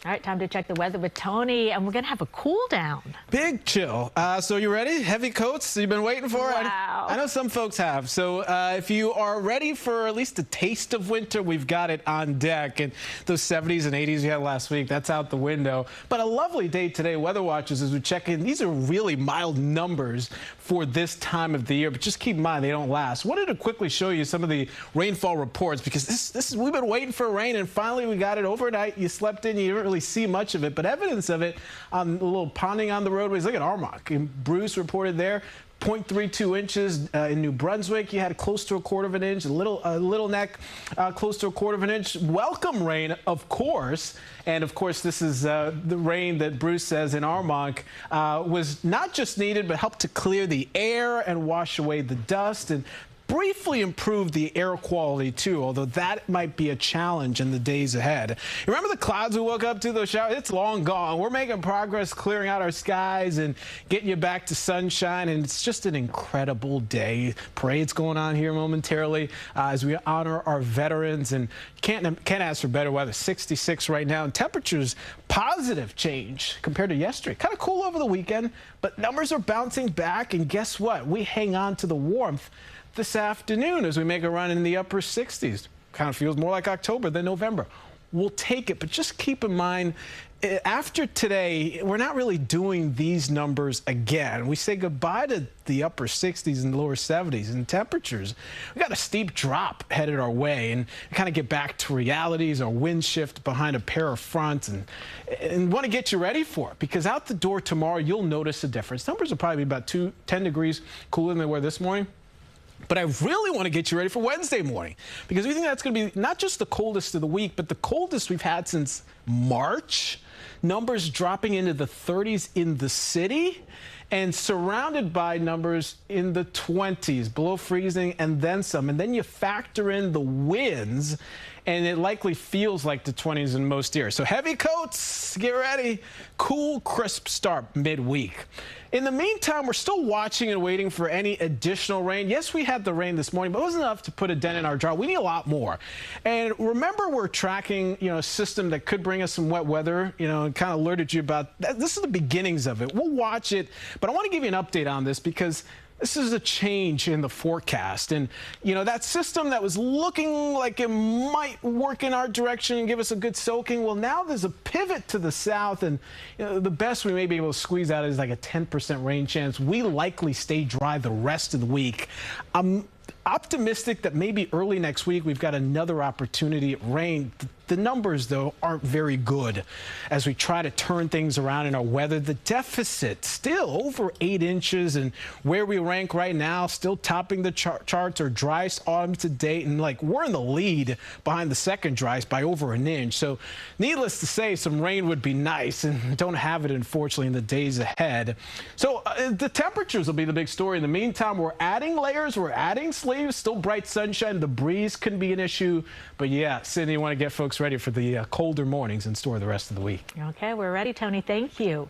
All right, time to check the weather with Tony, and we're going to have a cool down. Big chill. So you ready? Heavy coats you've been waiting for? Wow. I know some folks have. So if you are ready for at least a taste of winter, we've got it on deck. And those 70s and 80s you had last week, that's out the window. But a lovely day today, weather watchers, as we check in. These are really mild numbers for this time of the year, but just keep in mind they don't last. Wanted to quickly show you some of the rainfall reports because this is we've been waiting for rain, and finally we got it overnight. You slept in, you didn't really see much of it, but evidence of it on a little ponding on the roadways. Look at Armonk. And Bruce reported there 0.32 inches in New Brunswick. You had close to a quarter of an inch. Little Neck close to a quarter of an inch. Welcome rain, of course. And of course, this is the rain that Bruce says in Armonk was not just needed, but helped to clear the air and wash away the dust and briefly improve the air quality too, although that might be a challenge in the days ahead. Remember the clouds we woke up to, those showers? It's long gone. We're making progress clearing out our skies and getting you back to sunshine, and it's just an incredible day. Parade's going on here momentarily as we honor our veterans, and can't ask for better weather. 66 right now, and temperatures positive change compared to yesterday. Kind of cool over the weekend, but numbers are bouncing back, and guess what? We hang on to the warmth this afternoon as we make a run in the upper 60s. Kind of feels more like October than November. We'll take it, but just keep in mind, after today, we're not really doing these numbers again. We say goodbye to the upper 60s and lower 70s in temperatures. We got a steep drop headed our way, and kind of get back to realities, our wind shift behind a pair of fronts, and want to get you ready for it, because out the door tomorrow, you'll notice a difference. Numbers will probably be about 10 degrees cooler than they were this morning. But I really want to get you ready for Wednesday morning, because we think that's going to be not just the coldest of the week, but the coldest we've had since March. Numbers dropping into the 30s in the city and surrounded by numbers in the 20s, below freezing and then some. And then you factor in the winds, and it likely feels like the 20s in most areas. So heavy coats, get ready. Cool, crisp start midweek. In the meantime, we're still watching and waiting for any additional rain. Yes, we had the rain this morning, but it wasn't enough to put a dent in our drought. We need a lot more. And remember, we're tracking, a system that could bring us some wet weather, and kind of alerted you about that. This is the beginnings of it. We'll watch it, but I want to give you an update on this because this is a change in the forecast. And, that system that was looking like it might work in our direction and give us a good soaking, well, now there's a pivot to the south, and the best we may be able to squeeze out is like a 10% rain chance. We likely stay dry the rest of the week. I'm optimistic that maybe early next week we've got another opportunity at rain. The numbers, though, aren't very good as we try to turn things around in our weather. The deficit still over 8 inches, and where we rank right now, still topping the charts, are driest autumn to date, and we're in the lead behind the second driest by over an inch. So needless to say, some rain would be nice, and don't have it, unfortunately, in the days ahead. So the temperatures will be the big story. In the meantime, we're adding layers, we're adding sleeves, still bright sunshine. The breeze can be an issue, but yeah, Sydney, you want to get folks ready for the colder mornings in store the rest of the week. Okay, we're ready, Tony. Thank you.